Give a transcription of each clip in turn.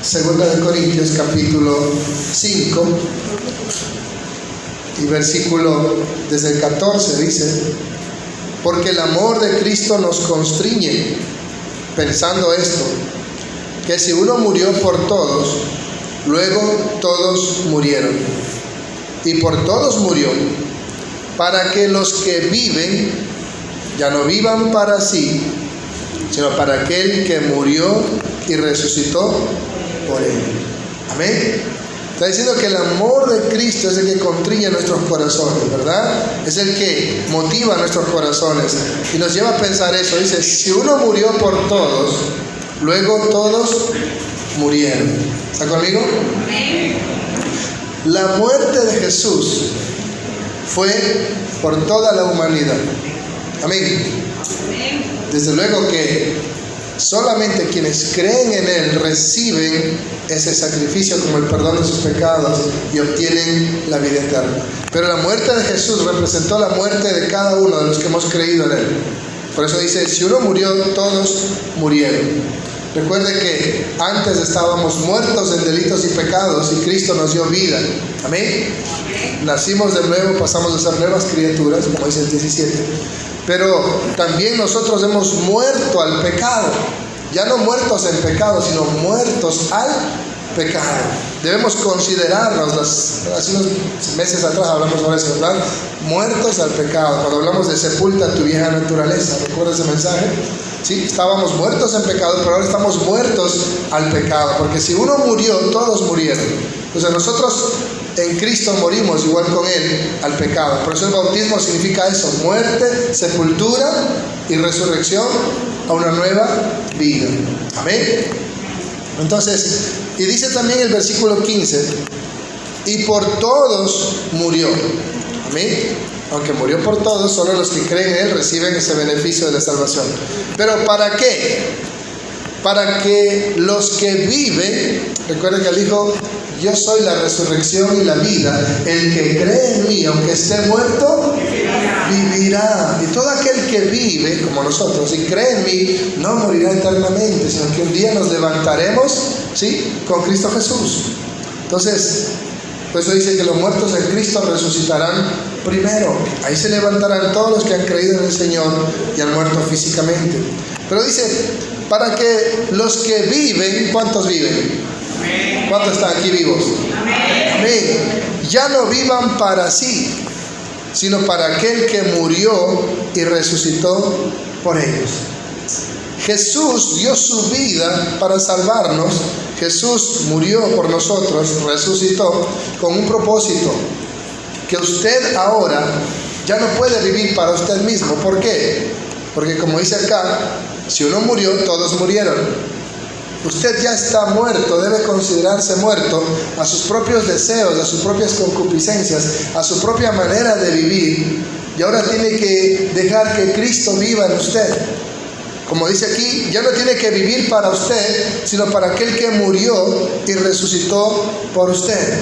Segunda de Corintios capítulo 5 y versículo desde el 14 dice: porque el amor de Cristo nos constriñe, pensando esto, que si uno murió por todos, luego todos murieron. Y por todos murió, para que los que viven ya no vivan para sí, sino para aquel que murió y resucitó por él. Amén. Está diciendo que el amor de Cristo es el que contriñe nuestros corazones, ¿verdad? Es el que motiva nuestros corazones y nos lleva a pensar eso. Dice, si uno murió por todos, luego todos murieron. ¿Está conmigo? La muerte de Jesús fue por toda la humanidad. Amén. Desde luego que solamente quienes creen en Él reciben ese sacrificio como el perdón de sus pecados y obtienen la vida eterna. Pero la muerte de Jesús representó la muerte de cada uno de los que hemos creído en Él. Por eso dice, si uno murió, todos murieron. Recuerde que antes estábamos muertos en delitos y pecados y Cristo nos dio vida. Amén. Nacimos de nuevo, pasamos a ser nuevas criaturas, como dice el 17. Pero también nosotros hemos muerto al pecado. Ya no muertos en pecado, sino muertos al pecado. Debemos considerarnos, hace unos meses atrás hablamos sobre eso, ¿verdad? Muertos al pecado. Cuando hablamos de sepulta tu vieja naturaleza, ¿recuerda ese mensaje? Sí, estábamos muertos en pecado, pero ahora estamos muertos al pecado. Porque si uno murió, todos murieron. Entonces nosotros en Cristo morimos igual con Él al pecado. Por eso el bautismo significa eso: muerte, sepultura y resurrección a una nueva vida. Amén. Entonces, y dice también el versículo 15: y por todos murió. Amén. Aunque murió por todos, solo los que creen en Él reciben ese beneficio de la salvación. Pero ¿para qué? Para que los que viven, recuerden que Él dijo: yo soy la resurrección y la vida, el que cree en mí, aunque esté muerto, vivirá. Y todo aquel que vive, como nosotros, y cree en mí, no morirá eternamente, sino que un día nos levantaremos, ¿sí?, con Cristo Jesús. Entonces, por eso dice que los muertos en Cristo resucitarán primero. Ahí se levantarán todos los que han creído en el Señor y han muerto físicamente. Pero dice, para que los que viven, ¿cuántos viven? ¿Cuántos están aquí vivos? Amén. Ya no vivan para sí, sino para aquel que murió y resucitó por ellos. Jesús dio su vida para salvarnos. Jesús murió por nosotros, resucitó con un propósito: que usted ahora ya no puede vivir para usted mismo. ¿Por qué? Porque como dice acá, si uno murió, todos murieron. Usted ya está muerto, debe considerarse muerto a sus propios deseos, a sus propias concupiscencias, a su propia manera de vivir. Y ahora tiene que dejar que Cristo viva en usted. Como dice aquí, ya no tiene que vivir para usted, sino para aquel que murió y resucitó por usted.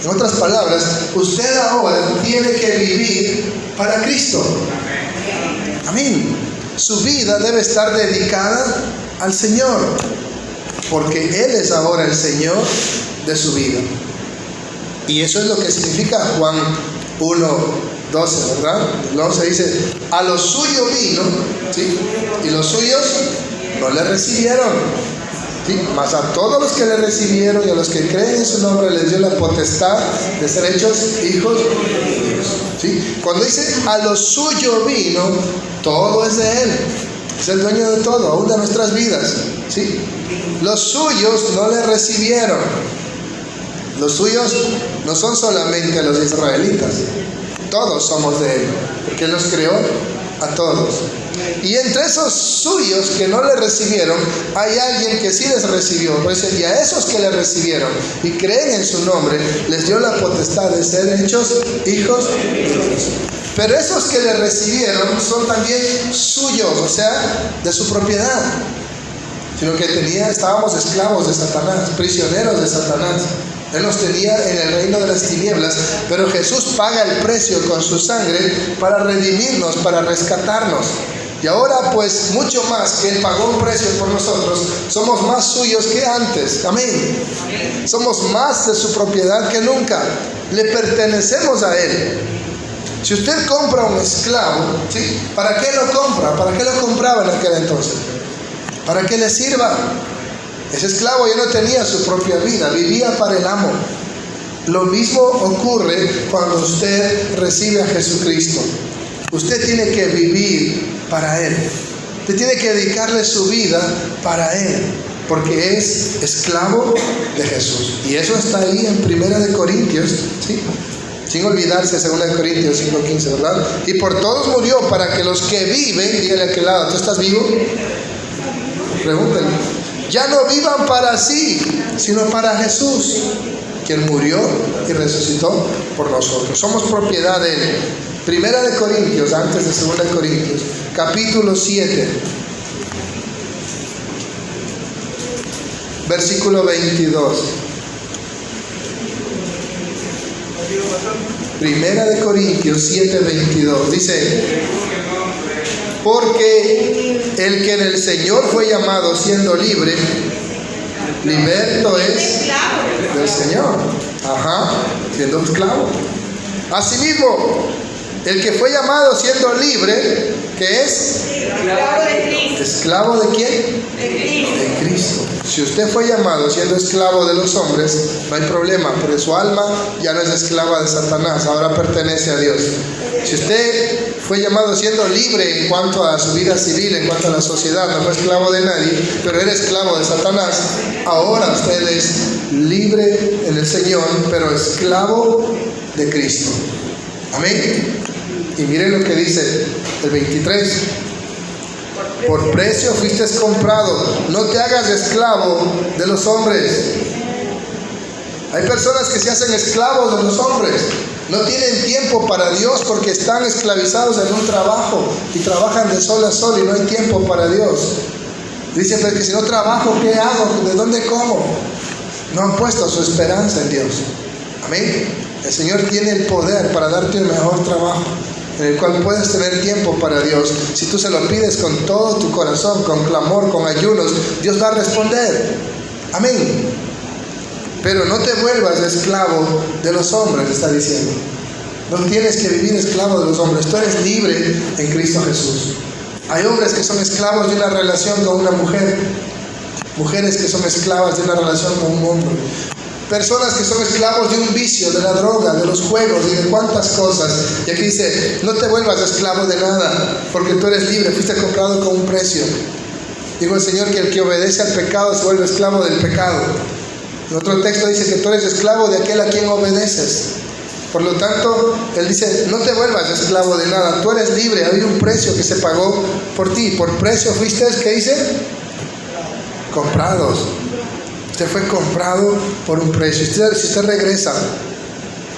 En otras palabras, usted ahora tiene que vivir para Cristo. Amén. Su vida debe estar dedicada al Señor, porque Él es ahora el Señor de su vida. Y eso es lo que significa Juan 1:12, ¿verdad? El 11 dice, a los suyos vino, ¿sí?, y los suyos no le recibieron, ¿sí?, mas a todos los que le recibieron y a los que creen en su nombre les dio la potestad de ser hechos hijos de Dios, ¿sí? Cuando dice a los suyos vino, todo es de Él. Es el dueño de todo, aún de nuestras vidas, ¿sí? Los suyos no le recibieron. Los suyos no son solamente los israelitas. Todos somos de Él, porque Él nos creó a todos. Y entre esos suyos que no le recibieron, hay alguien que sí les recibió. Pues, y a esos que le recibieron y creen en su nombre, les dio la potestad de ser hechos hijos de Dios. Pero esos que le recibieron son también suyos, o sea, de su propiedad. Sino que estábamos esclavos de Satanás, prisioneros de Satanás. Él nos tenía en el reino de las tinieblas, pero Jesús paga el precio con su sangre para redimirnos, para rescatarnos. Y ahora pues mucho más que Él pagó un precio por nosotros, somos más suyos que antes. Amén. Somos más de su propiedad que nunca. Le pertenecemos a Él. Si usted compra un esclavo, ¿sí? ¿Para qué lo compra? ¿Para qué lo compraba en aquel entonces? Para que le sirva. Ese esclavo ya no tenía su propia vida, vivía para el amo. Lo mismo ocurre cuando usted recibe a Jesucristo. Usted tiene que vivir para Él. Usted tiene que dedicarle su vida para Él, porque es esclavo de Jesús. Y eso está ahí en 1 Corintios, ¿sí? Sin olvidarse 2 Corintios 5:15, ¿verdad? Y por todos murió para que los que viven, dígale a aquel lado, ¿tú estás vivo? Pregúntale. Ya no vivan para sí, sino para Jesús, quien murió y resucitó por nosotros. Somos propiedad de Él. 1 Corintios, antes de 2 Corintios, capítulo 7, versículo 22. 1 Corintios 7, 22. Dice: porque el que en el Señor fue llamado siendo libre, liberto es del Señor. Siendo esclavo. Asimismo, el que fue llamado siendo libre, ¿qué es? Esclavo de Cristo. ¿Esclavo de quién? De Cristo. Si usted fue llamado siendo esclavo de los hombres, no hay problema, porque su alma ya no es esclava de Satanás, ahora pertenece a Dios. Si usted fue llamado siendo libre en cuanto a su vida civil, en cuanto a la sociedad, no fue esclavo de nadie, pero era esclavo de Satanás, ahora usted es libre en el Señor, pero esclavo de Cristo. Amén. Y miren lo que dice el 23. Por precio fuiste comprado, no te hagas esclavo de los hombres. Hay personas que se hacen esclavos de los hombres. No tienen tiempo para Dios porque están esclavizados en un trabajo y trabajan de sol a sol y no hay tiempo para Dios. Dicen, pero que si no trabajo, ¿qué hago? ¿De dónde como? No han puesto su esperanza en Dios. Amén. El Señor tiene el poder para darte un mejor trabajo, en el cual puedes tener tiempo para Dios. Si tú se lo pides con todo tu corazón, con clamor, con ayunos, Dios va a responder. Amén. Pero no te vuelvas esclavo de los hombres, está diciendo. No tienes que vivir esclavo de los hombres. Tú eres libre en Cristo Jesús. Hay hombres que son esclavos de una relación con una mujer. Mujeres que son esclavas de una relación con un hombre. Personas que son esclavos de un vicio, de la droga, de los juegos y de cuantas cosas. Y aquí dice, no te vuelvas esclavo de nada, porque tú eres libre, fuiste comprado con un precio. Dijo el Señor que el que obedece al pecado se vuelve esclavo del pecado. En otro texto dice que tú eres esclavo de aquel a quien obedeces. Por lo tanto, Él dice, no te vuelvas esclavo de nada, tú eres libre, hay un precio que se pagó por ti. Por precio fuiste, ¿qué dice? Comprados. Usted fue comprado por un precio. Si usted regresa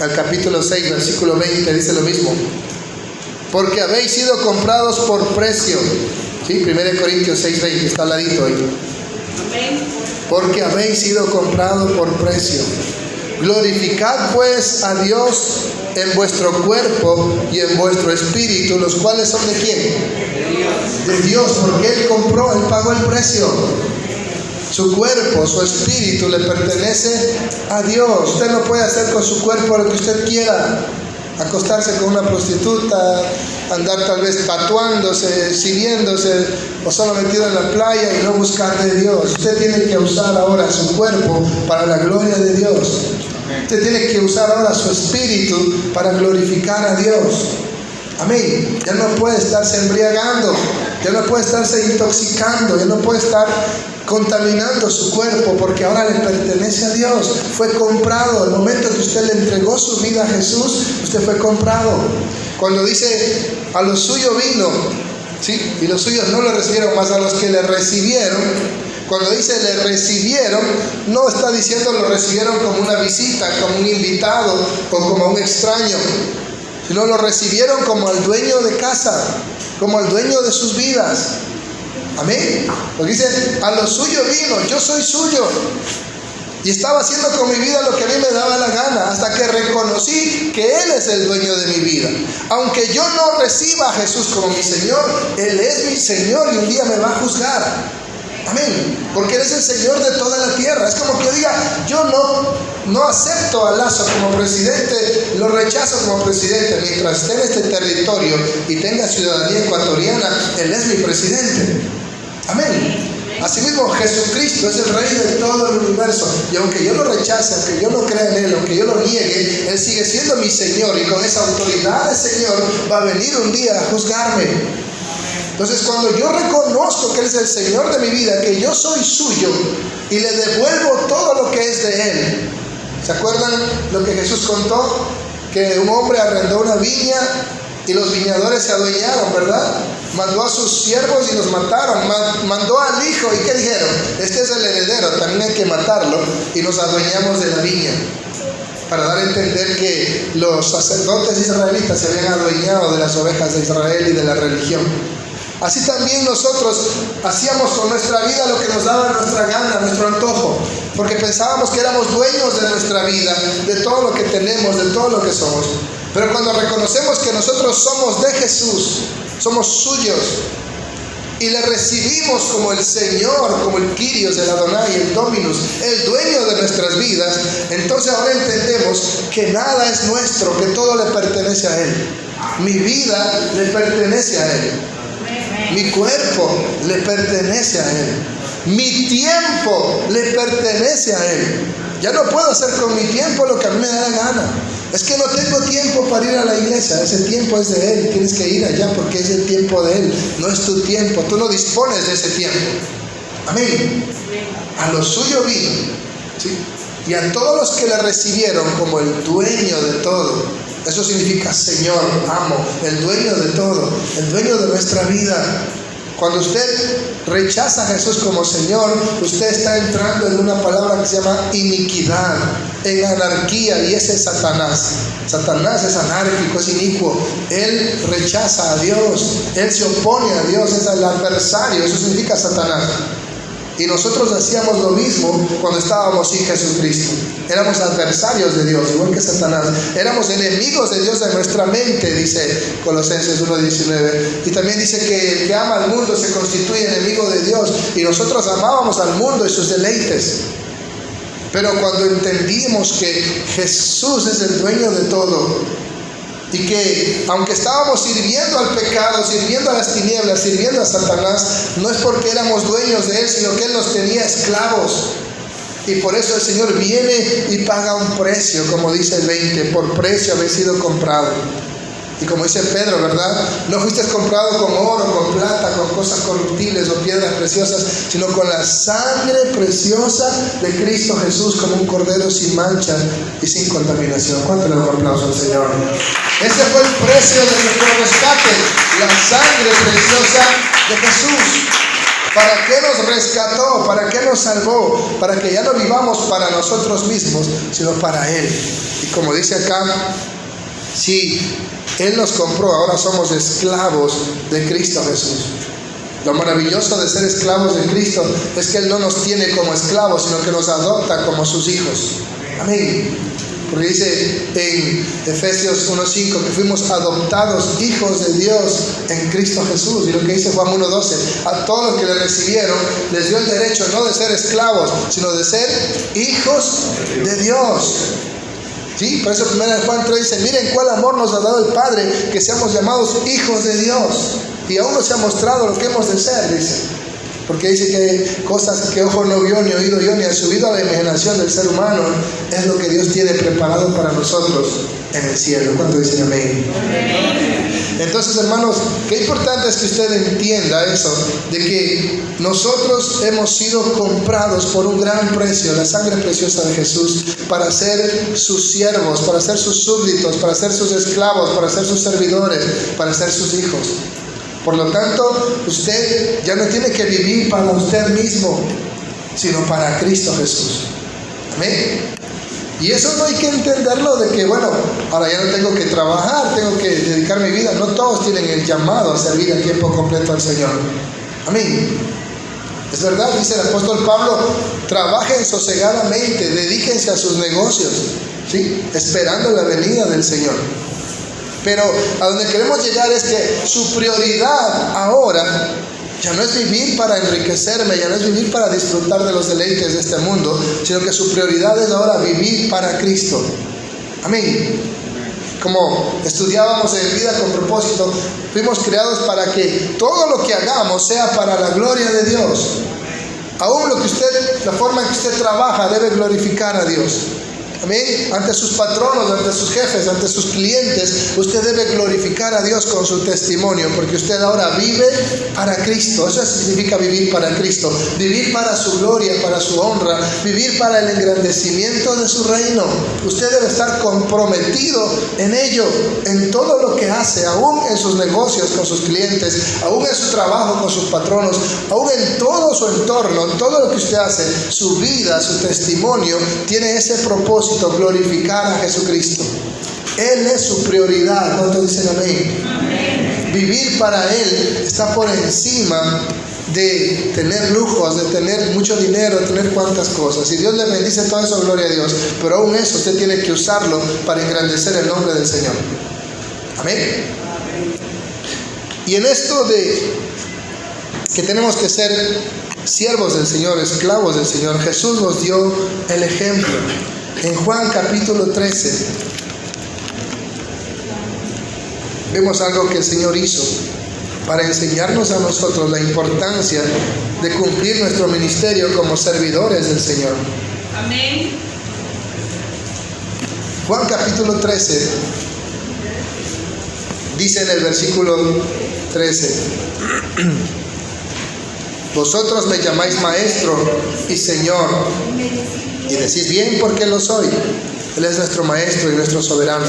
al capítulo 6, versículo 20, dice lo mismo. Porque habéis sido comprados por precio. ¿Sí? 1 Corintios 6, 20, está al ladito ahí. Porque habéis sido comprados por precio. Glorificad pues a Dios en vuestro cuerpo y en vuestro espíritu, los cuales son ¿de quién? De Dios, porque Él compró, Él pagó el precio. Su cuerpo, su espíritu le pertenece a Dios. Usted no puede hacer con su cuerpo lo que usted quiera. Acostarse con una prostituta, andar tal vez tatuándose, exhibiéndose o solo metido en la playa y no buscar de Dios. Usted tiene que usar ahora su cuerpo para la gloria de Dios. Usted tiene que usar ahora su espíritu para glorificar a Dios. Amén. Ya no puede estarse embriagando, ya no puede estarse intoxicando, ya no puede estar contaminando su cuerpo, porque ahora le pertenece a Dios. Fue comprado. Al momento que usted le entregó su vida a Jesús, usted fue comprado. Cuando dice a los suyos vino, ¿sí? Y los suyos no lo recibieron, más a los que le recibieron. Cuando dice le recibieron, no está diciendo lo recibieron como una visita, como un invitado o como un extraño, sino lo recibieron como al dueño de casa, como al dueño de sus vidas. Amén. Porque dice, a lo suyo vino, yo soy suyo. Y estaba haciendo con mi vida lo que a mí me daba la gana, hasta que reconocí que Él es el dueño de mi vida. Aunque yo no reciba a Jesús como mi Señor, Él es mi Señor y un día me va a juzgar. Amén. Porque Él es el Señor de toda la tierra. Es como que yo diga, yo no acepto a Lazo como presidente, lo rechazo como presidente. Mientras esté en este territorio y tenga ciudadanía ecuatoriana, Él es mi presidente. Amén. Asimismo, Jesucristo es el Rey de todo el universo. Y aunque yo lo rechace, aunque yo no crea en Él, aunque yo lo niegue, Él sigue siendo mi Señor. Y con esa autoridad de Señor va a venir un día a juzgarme. Entonces, cuando yo reconozco que Él es el Señor de mi vida, que yo soy suyo y le devuelvo todo lo que es de Él. ¿Se acuerdan lo que Jesús contó? Que un hombre arrendó una viña y los viñadores se adueñaron, ¿verdad? Mandó a sus siervos y los mataron. Mandó al hijo, ¿y qué dijeron? Este es el heredero, también hay que matarlo, y nos adueñamos de la viña. Para dar a entender que los sacerdotes israelitas se habían adueñado de las ovejas de Israel y de la religión. Así también nosotros hacíamos con nuestra vida lo que nos daba nuestra gana, nuestro antojo, porque pensábamos que éramos dueños de nuestra vida, de todo lo que tenemos, de todo lo que somos. Pero cuando reconocemos que nosotros somos de Jesús, somos suyos, y le recibimos como el Señor, como el Kyrios, el Adonai, el Dominus, el dueño de nuestras vidas, entonces ahora entendemos que nada es nuestro, que todo le pertenece a Él. Mi vida le pertenece a Él. Mi cuerpo le pertenece a Él. Mi tiempo le pertenece a Él. Ya no puedo hacer con mi tiempo lo que a mí me da la gana. Es que no tengo tiempo para ir a la iglesia. Ese tiempo es de Él. Tienes que ir allá porque es el tiempo de Él. No es tu tiempo. Tú no dispones de ese tiempo. Amén. A lo suyo vino, ¿sí? Y a todos los que le recibieron como el dueño de todo. Eso significa Señor, amo, el dueño de todo, el dueño de nuestra vida. Cuando usted rechaza a Jesús como Señor, usted está entrando en una palabra que se llama iniquidad, en anarquía, y ese es Satanás. Satanás es anárquico, es inicuo. Él rechaza a Dios, él se opone a Dios, es el adversario, eso significa Satanás. Y nosotros hacíamos lo mismo cuando estábamos sin Jesucristo. Éramos adversarios de Dios, igual que Satanás. Éramos enemigos de Dios en nuestra mente, dice Colosenses 1:19. Y también dice que el que ama al mundo se constituye enemigo de Dios. Y nosotros amábamos al mundo y sus deleites. Pero cuando entendimos que Jesús es el dueño de todo, y que aunque estábamos sirviendo al pecado, sirviendo a las tinieblas, sirviendo a Satanás, no es porque éramos dueños de Él, sino que Él nos tenía esclavos. Y por eso el Señor viene y paga un precio, como dice el 20, por precio habéis sido comprado. Y como dice Pedro, ¿verdad? No fuiste comprado con oro, con plata, con cosas corruptibles o piedras preciosas, sino con la sangre preciosa de Cristo Jesús, como un cordero sin mancha y sin contaminación. ¿Cuánto le doy un aplauso al Señor? Ese fue el precio de nuestro rescate, la sangre preciosa de Jesús. ¿Para qué nos rescató? ¿Para qué nos salvó? Para que ya no vivamos para nosotros mismos, sino para Él. Y como dice acá, sí, Él nos compró, ahora somos esclavos de Cristo Jesús. Lo maravilloso de ser esclavos de Cristo es que Él no nos tiene como esclavos, sino que nos adopta como sus hijos. Amén. Porque dice en Efesios 1:5 que fuimos adoptados hijos de Dios en Cristo Jesús. Y lo que dice Juan 1:12, a todos los que le recibieron les dio el derecho no de ser esclavos, sino de ser hijos de Dios. ¿Sí? Por eso 1 Juan 3 dice, miren cuál amor nos ha dado el Padre, que seamos llamados hijos de Dios. Y aún no se ha mostrado lo que hemos de ser, dice. Porque dice que hay cosas que ojo no vio, ni oído yo, ni ha subido a la imaginación del ser humano, es lo que Dios tiene preparado para nosotros en el cielo. ¿Cuánto dicen amén? Amén. Entonces, hermanos, qué importante es que usted entienda eso, de que nosotros hemos sido comprados por un gran precio, la sangre preciosa de Jesús, para ser sus siervos, para ser sus súbditos, para ser sus esclavos, para ser sus servidores, para ser sus hijos. Por lo tanto, usted ya no tiene que vivir para usted mismo, sino para Cristo Jesús. Amén. Y eso no hay que entenderlo de que, bueno, ahora ya no tengo que trabajar, tengo que dedicar mi vida. No todos tienen el llamado a servir a tiempo completo al Señor. Amén. Es verdad, dice el apóstol Pablo, trabajen sosegadamente, dedíquense a sus negocios, ¿sí? Esperando la venida del Señor. Pero a donde queremos llegar es que su prioridad ahora ya no es vivir para enriquecerme, ya no es vivir para disfrutar de los deleites de este mundo, sino que su prioridad es ahora vivir para Cristo. Amén. Como estudiábamos en Vida con Propósito, fuimos creados para que todo lo que hagamos sea para la gloria de Dios. Aún la forma en que usted trabaja debe glorificar a Dios. Amén. Ante sus patronos, ante sus jefes, ante sus clientes, usted debe glorificar a Dios con su testimonio, porque usted ahora vive para Cristo. Eso significa vivir para Cristo, vivir para su gloria, para su honra, vivir para el engrandecimiento de su reino. Usted debe estar comprometido en ello, en todo lo que hace, aún en sus negocios con sus clientes, aún en su trabajo con sus patronos, aún en todo su entorno, en todo lo que usted hace. Su vida, su testimonio tiene ese propósito: glorificar a Jesucristo. Él es su prioridad. ¿Cuántos dicen amén? Amén. Vivir para Él está por encima de tener lujos, de tener mucho dinero, de tener cuantas cosas. Si Dios le bendice todo eso, gloria a Dios. Pero aún eso usted tiene que usarlo para engrandecer el nombre del Señor. Amén. Amén. Y en esto de que tenemos que ser siervos del Señor, esclavos del Señor, Jesús nos dio el ejemplo. En Juan capítulo 13 vemos algo que el Señor hizo para enseñarnos a nosotros la importancia de cumplir nuestro ministerio como servidores del Señor. Amén. Juan capítulo 13 dice en el versículo 13: vosotros me llamáis maestro y Señor, y decís bien porque lo soy. Él es nuestro maestro y nuestro soberano.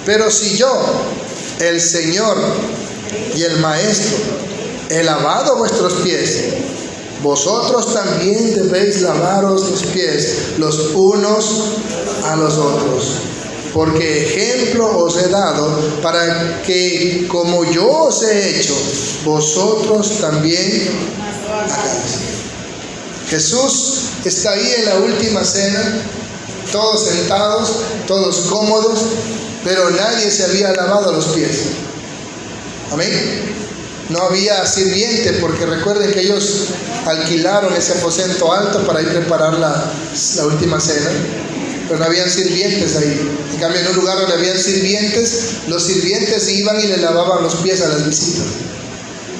Pero si yo, el Señor y el maestro, he lavado vuestros pies, vosotros también debéis lavaros los pies los unos a los otros. Porque ejemplo os he dado para que, como yo os he hecho, vosotros también hagáis. Jesús está ahí en la última cena, todos sentados, todos cómodos, pero nadie se había lavado los pies. Amén. No había sirviente, porque recuerden que ellos alquilaron ese aposento alto para ir a preparar la última cena, pero no habían sirvientes ahí. En cambio, en un lugar donde habían sirvientes, los sirvientes iban y le lavaban los pies a las visitas.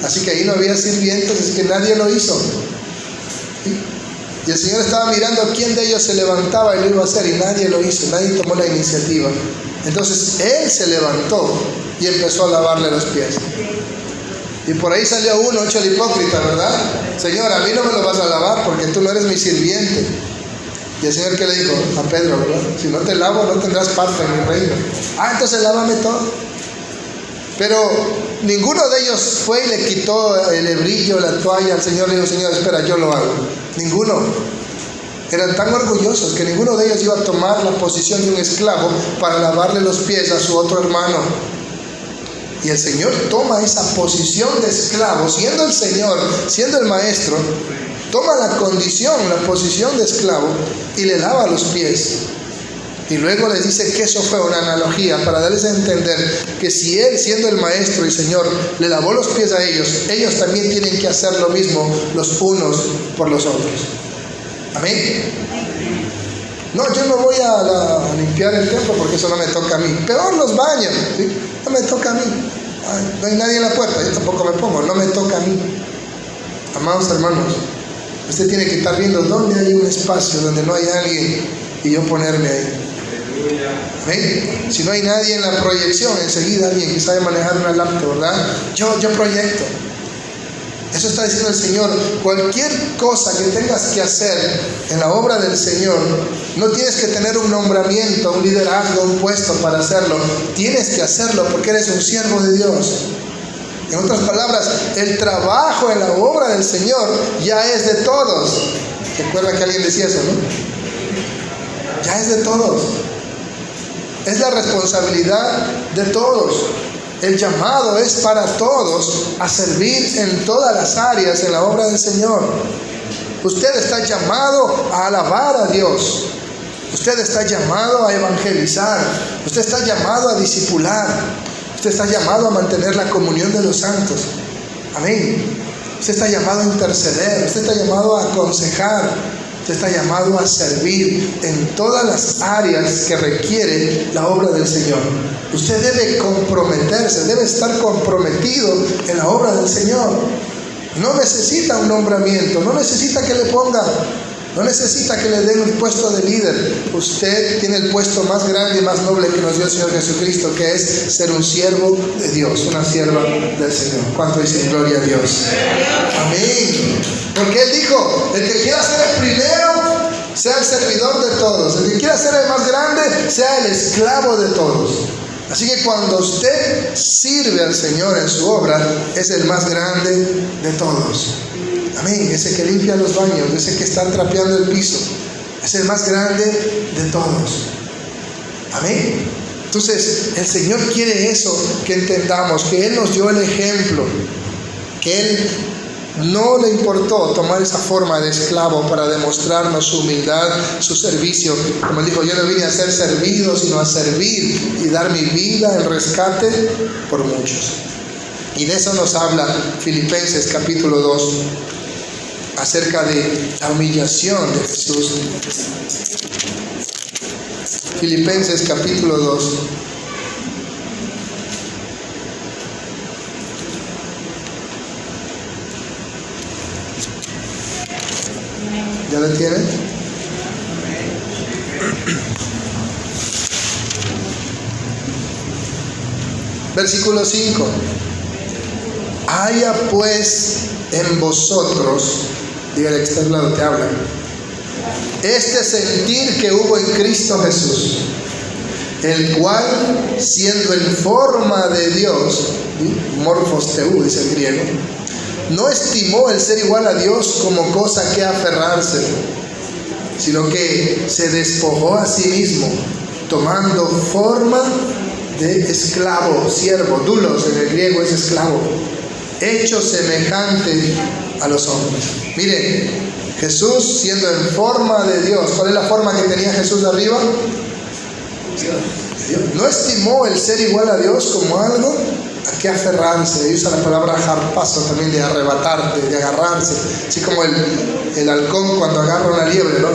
Así que ahí no había sirvientes, es que nadie lo hizo. Y el Señor estaba mirando quién de ellos se levantaba y lo iba a hacer, y nadie lo hizo, nadie tomó la iniciativa. Entonces Él se levantó y empezó a lavarle los pies. Y por ahí salió uno hecho el hipócrita, ¿verdad? Señor, a mí no me lo vas a lavar porque tú no eres mi sirviente. Y el Señor, ¿qué le dijo? A Pedro, ¿verdad? Si no te lavo, no tendrás parte en mi reino. Entonces lávame todo. Pero ninguno de ellos fue y le quitó el hebrillo, la toalla al Señor. Le dijo: Señor, espera, yo lo hago. Ninguno. Eran tan orgullosos que ninguno de ellos iba a tomar la posición de un esclavo para lavarle los pies a su otro hermano. Y el Señor toma esa posición de esclavo, siendo el Señor, siendo el maestro, toma la condición, la posición de esclavo y le lava los pies. Y luego les dice que eso fue una analogía para darles a entender que si Él, siendo el maestro y Señor, le lavó los pies a ellos, ellos también tienen que hacer lo mismo los unos por los otros. Amén. No, yo no voy a limpiar el templo porque eso no me toca a mí. Peor los baños, ¿sí? No me toca a mí. No hay nadie en la puerta, yo tampoco me pongo, no me toca a mí. Amados hermanos, usted tiene que estar viendo dónde hay un espacio donde no hay alguien y yo ponerme ahí. ¿Ven? Si no hay nadie en la proyección, enseguida alguien que sabe manejar una laptop, ¿verdad? Yo proyecto. Eso está diciendo el Señor. Cualquier cosa que tengas que hacer en la obra del Señor, no tienes que tener un nombramiento, un liderazgo, un puesto para hacerlo. Tienes que hacerlo porque eres un siervo de Dios. En otras palabras, el trabajo en la obra del Señor ya es de todos. ¿Se acuerdan que alguien decía eso, no? Ya es de todos. Es la responsabilidad de todos. El llamado es para todos a servir en todas las áreas en la obra del Señor. Usted está llamado a alabar a Dios. Usted está llamado a evangelizar. Usted está llamado a discipular. Usted está llamado a mantener la comunión de los santos. Amén. Usted está llamado a interceder. Usted está llamado a aconsejar. Usted está llamado a servir en todas las áreas que requiere la obra del Señor. Usted debe comprometerse, debe estar comprometido en la obra del Señor. No necesita un nombramiento, no necesita que le pongan, no necesita que le den un puesto de líder. Usted tiene el puesto más grande y más noble que nos dio el Señor Jesucristo, que es ser un siervo de Dios, una sierva del Señor. ¿Cuánto dicen gloria a Dios? Amén. Porque Él dijo, el que quiera ser el primero, sea el servidor de todos. El que quiera ser el más grande, sea el esclavo de todos. Así que cuando usted sirve al Señor en su obra, es el más grande de todos. Amén. Ese que limpia los baños, ese que está trapeando el piso, es el más grande de todos. Amén. Entonces, el Señor quiere eso, que entendamos, que Él nos dio el ejemplo, que Él no le importó tomar esa forma de esclavo para demostrarnos su humildad, su servicio. Como Él dijo, yo no vine a ser servido, sino a servir y dar mi vida en rescate por muchos. Y de eso nos habla Filipenses capítulo 2, acerca de la humillación de Jesús. Filipenses capítulo 2. ¿Ya lo tienen? Versículo 5. Haya pues en vosotros, diga el externo lado te habla, este sentir que hubo en Cristo Jesús, el cual, siendo en forma de Dios, morphos theou, dice el griego, no estimó el ser igual a Dios como cosa que aferrarse, sino que se despojó a sí mismo, tomando forma de esclavo, siervo, doulos en el griego es esclavo, hecho semejante a los hombres. Miren, Jesús siendo en forma de Dios, ¿cuál es la forma que tenía Jesús de arriba? No estimó el ser igual a Dios como algo a que aferrarse. Usa la palabra harpazo también, de arrebatar, de agarrarse, así como el halcón cuando agarra una liebre, ¿no?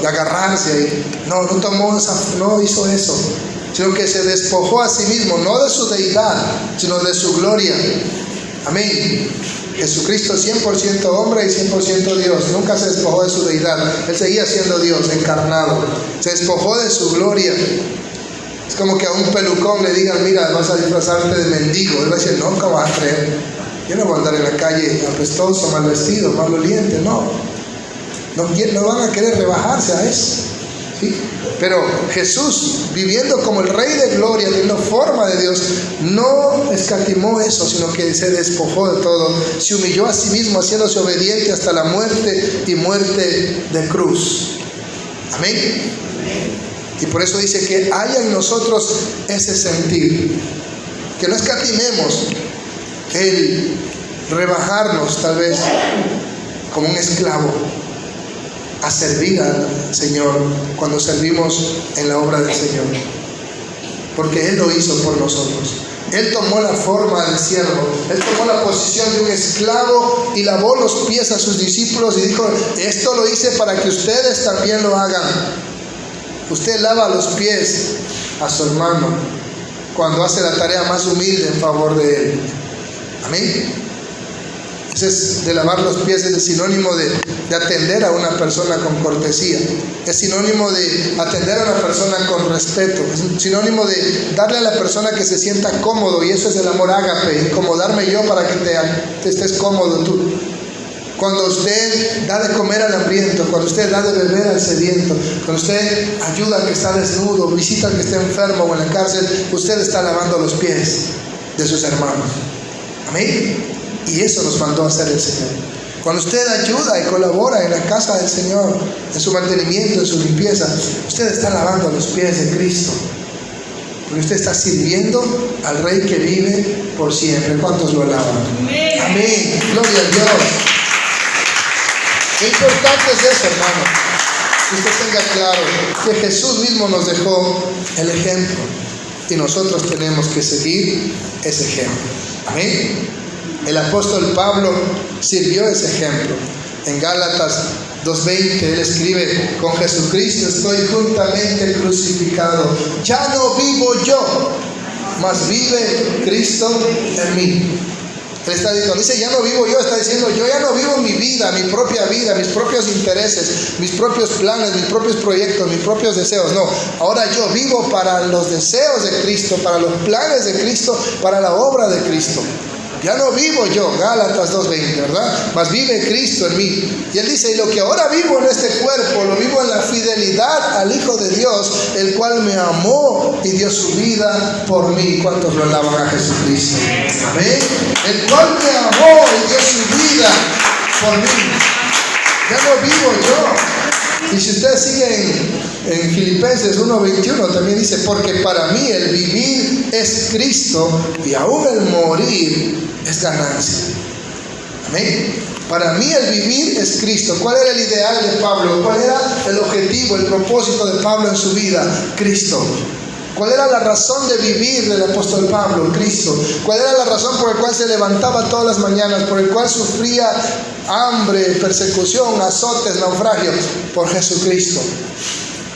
De agarrarse ahí. No hizo eso, sino que se despojó a sí mismo, no de su deidad, sino de su gloria. Amén. Jesucristo 100% hombre y 100% Dios. Nunca se despojó de su deidad. Él seguía siendo Dios encarnado. Se despojó de su gloria. Es como que a un pelucón le digan, mira, vas a disfrazarte de mendigo. Él va a decir, no, nunca vas a creer. Yo no voy a andar en la calle apestoso, mal vestido, mal oliente. No van a querer rebajarse a eso, ¿sí? Pero Jesús, viviendo como el Rey de Gloria, teniendo forma de Dios, no escatimó eso, sino que se despojó de todo. Se humilló a sí mismo, haciéndose obediente hasta la muerte y muerte de cruz. Amén. Y por eso dice que haya en nosotros ese sentir, que no escatimemos el rebajarnos tal vez como un esclavo a servir al Señor cuando servimos en la obra del Señor, porque Él lo hizo por nosotros. Él tomó la forma del siervo, Él tomó la posición de un esclavo y lavó los pies a sus discípulos y dijo, esto lo hice para que ustedes también lo hagan. Usted lava los pies a su hermano cuando hace la tarea más humilde en favor de él. Amén. Entonces, de lavar los pies es el sinónimo de atender a una persona con cortesía. Es sinónimo de atender a una persona con respeto. Es sinónimo de darle a la persona que se sienta cómodo. Y eso es el amor ágape. Incomodarme yo para que te estés cómodo tú. Cuando usted da de comer al hambriento, cuando usted da de beber al sediento, cuando usted ayuda al que está desnudo, visita al que está enfermo o en la cárcel, usted está lavando los pies de sus hermanos. Amén. Y eso nos mandó a hacer el Señor. Cuando usted ayuda y colabora en la casa del Señor, en su mantenimiento, en su limpieza, usted está lavando los pies de Cristo. Porque usted está sirviendo al Rey que vive por siempre. ¿Cuántos lo alaban? Amén. Amén. Gloria a Dios. Qué importante es eso, hermano. Que usted tenga claro que Jesús mismo nos dejó el ejemplo. Y nosotros tenemos que seguir ese ejemplo. Amén. El apóstol Pablo sirvió ese ejemplo. En Gálatas 2:20 él escribe: con Jesucristo estoy juntamente crucificado. Ya no vivo yo, mas vive Cristo en mí. Él está diciendo, dice ya no vivo yo, está diciendo yo ya no vivo mi vida, mi propia vida, mis propios intereses, mis propios planes, mis propios proyectos, mis propios deseos. No, ahora yo vivo para los deseos de Cristo, para los planes de Cristo, para la obra de Cristo. Ya no vivo yo, Gálatas 2:20, ¿verdad? Mas vive Cristo en mí. Y él dice, y lo que ahora vivo en este cuerpo, lo vivo en la fidelidad al Hijo de Dios, el cual me amó y dio su vida por mí. ¿Cuántos lo alaban a Jesucristo? Amén. El cual me amó y dio su vida por mí. Ya no vivo yo. Y si usted sigue en Filipenses 1:21 también dice, porque para mí el vivir es Cristo y aún el morir es ganancia. Amén. Para mí el vivir es Cristo. ¿Cuál era el ideal de Pablo? ¿Cuál era el objetivo, el propósito de Pablo en su vida? Cristo. ¿Cuál era la razón de vivir del apóstol Pablo? Cristo. ¿Cuál era la razón por la cual se levantaba todas las mañanas? Por el cual sufría hambre, persecución, azotes, naufragios. Por Jesucristo.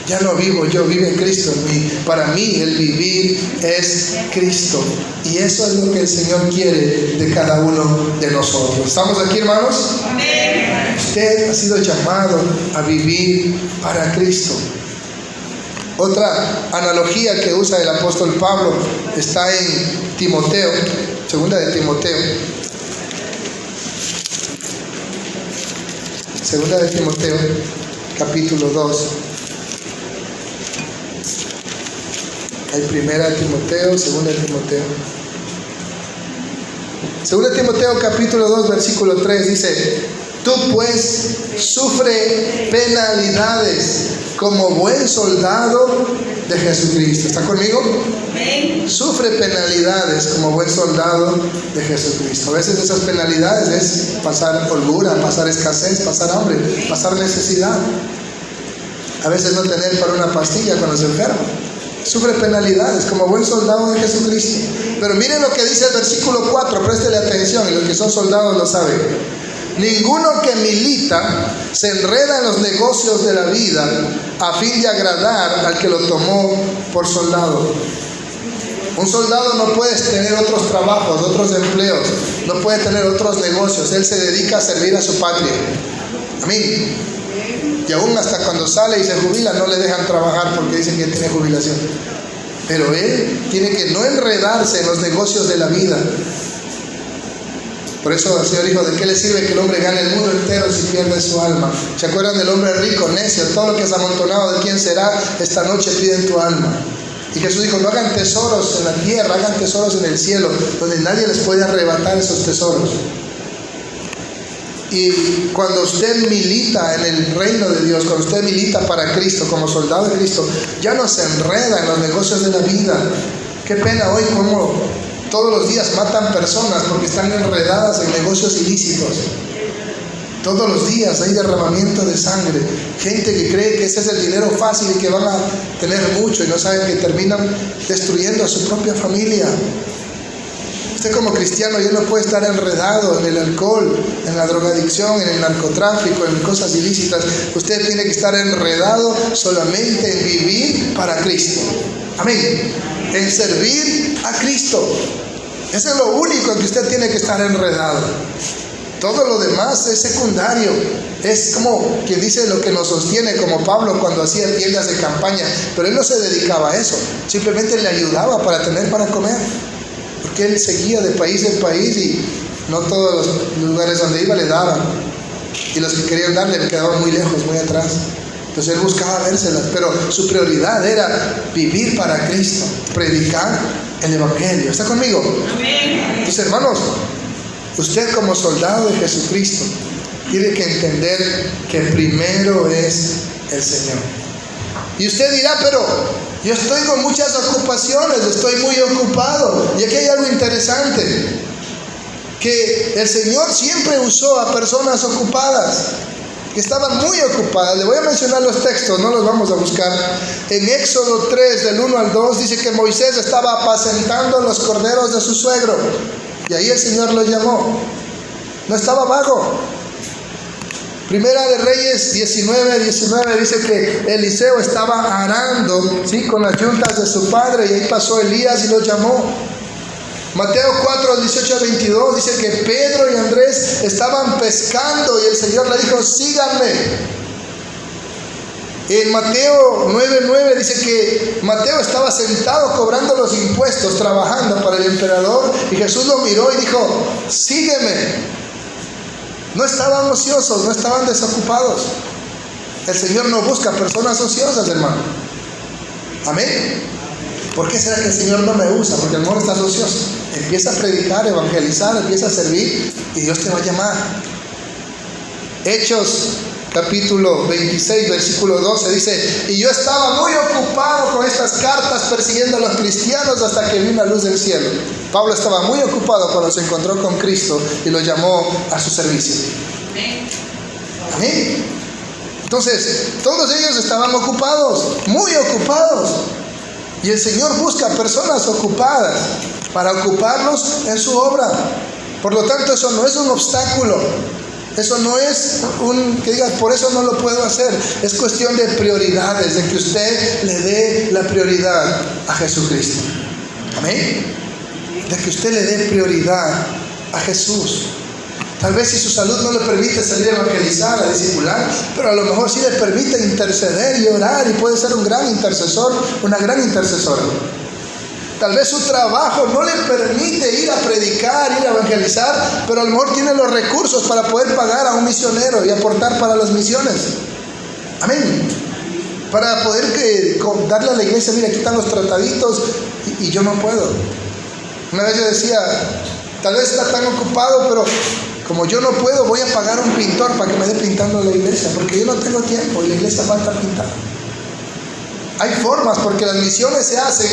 Ya no vivo yo, vive Cristo en mí. Para mí el vivir es Cristo. Y eso es lo que el Señor quiere de cada uno de nosotros. ¿Estamos aquí, hermanos? Amén. Usted ha sido llamado a vivir para Cristo. Otra analogía que usa el apóstol Pablo está en Timoteo, segunda de Timoteo. Segunda de Timoteo, capítulo 2. Hay primera de Timoteo, segunda de Timoteo. Segunda de Timoteo, capítulo 2, versículo 3 dice: tú pues sufre penalidades como buen soldado de Jesucristo. ¿Está conmigo? Amén. Sufre penalidades como buen soldado de Jesucristo. A veces esas penalidades es pasar holgura, pasar escasez, pasar hambre, pasar necesidad. A veces no tener para una pastilla cuando se enferma. Sufre penalidades como buen soldado de Jesucristo. Pero miren lo que dice el versículo 4, préstele atención, y los que son soldados lo saben. Ninguno que milita se enreda en los negocios de la vida a fin de agradar al que lo tomó por soldado. Un soldado no puede tener otros trabajos, otros empleos, no puede tener otros negocios. Él se dedica a servir a su patria. Amén. Y aún hasta cuando sale y se jubila no le dejan trabajar porque dicen que tiene jubilación. Pero él tiene que no enredarse en los negocios de la vida. Por eso el Señor dijo, ¿de qué le sirve que el hombre gane el mundo entero si pierde su alma? ¿Se acuerdan del hombre rico, necio? Todo lo que has amontonado, ¿de quién será? Esta noche piden tu alma. Y Jesús dijo, no hagan tesoros en la tierra, hagan tesoros en el cielo, donde nadie les puede arrebatar esos tesoros. Y cuando usted milita en el reino de Dios, cuando usted milita para Cristo, como soldado de Cristo, ya no se enreda en los negocios de la vida. Qué pena hoy como todos los días matan personas porque están enredadas en negocios ilícitos. Todos los días hay derramamiento de sangre. Gente que cree que ese es el dinero fácil y que van a tener mucho y no saben que terminan destruyendo a su propia familia. Usted como cristiano ya no puede estar enredado en el alcohol, en la drogadicción, en el narcotráfico, en cosas ilícitas. Usted tiene que estar enredado solamente en vivir para Cristo. Amén. En servir a Cristo. Eso es lo único en que usted tiene que estar enredado. Todo lo demás es secundario. Es como quien dice lo que nos sostiene, como Pablo cuando hacía tiendas de campaña. Pero él no se dedicaba a eso. Simplemente le ayudaba para tener para comer. Porque él seguía de país en país y no todos los lugares donde iba le daban. Y los que querían darle le quedaban muy lejos, muy atrás. Entonces él buscaba vérselas, pero su prioridad era vivir para Cristo, predicar el Evangelio. ¿Está conmigo? Amén. Entonces, hermanos, usted como soldado de Jesucristo tiene que entender que primero es el Señor. Y usted dirá, pero Yo estoy con muchas ocupaciones, estoy muy ocupado. Y aquí hay algo interesante, que el Señor siempre usó a personas ocupadas, que estaban muy ocupadas. Le voy a mencionar los textos, no los vamos a buscar. En Éxodo 3, del 1 al 2, dice que Moisés estaba apacentando los corderos de su suegro, y ahí el Señor lo llamó. No estaba vago. Primera de Reyes 19 dice que Eliseo estaba arando, ¿sí?, con las yuntas de su padre, y ahí pasó Elías y lo llamó. Mateo 4, 18 a 22 dice que Pedro y Andrés estaban pescando y el Señor le dijo: síganme. En Mateo 9:9 dice que Mateo estaba sentado cobrando los impuestos, trabajando para el emperador, y Jesús lo miró y dijo: sígueme. No estaban ociosos, no estaban desocupados. El Señor no busca personas ociosas, hermano. Amén. ¿Por qué será que el Señor no me usa? Porque a lo mejor estás ocioso. Empieza a predicar, evangelizar, empieza a servir y Dios te va a llamar. Hechos capítulo 26, versículo 12 dice: y yo estaba muy ocupado con estas cartas persiguiendo a los cristianos hasta que vi una luz del cielo. Pablo estaba muy ocupado cuando se encontró con Cristo y lo llamó a su servicio. Amén. Entonces, todos ellos estaban ocupados, muy ocupados. Y el Señor busca personas ocupadas para ocuparlos en su obra. Por lo tanto, eso no es un obstáculo. Eso no es que digas, por eso no lo puedo hacer. Es cuestión de prioridades, de que usted le dé la prioridad a Jesucristo. Amén. De que usted le dé prioridad a Jesús. Tal vez si su salud no le permite salir a evangelizar, a discipular, pero a lo mejor sí le permite interceder y orar, y puede ser un gran intercesor, una gran intercesora. Tal vez su trabajo no le permite ir a predicar, ir a evangelizar, pero a lo mejor tiene los recursos para poder pagar a un misionero y aportar para las misiones. Amén. Para poder darle a la iglesia: mira, aquí están los trataditos, y yo no puedo. Una vez yo decía: tal vez está tan ocupado, pero como yo no puedo, voy a pagar a un pintor para que me dé pintando la iglesia, porque yo no tengo tiempo y la iglesia falta pintar. Hay formas, porque las misiones se hacen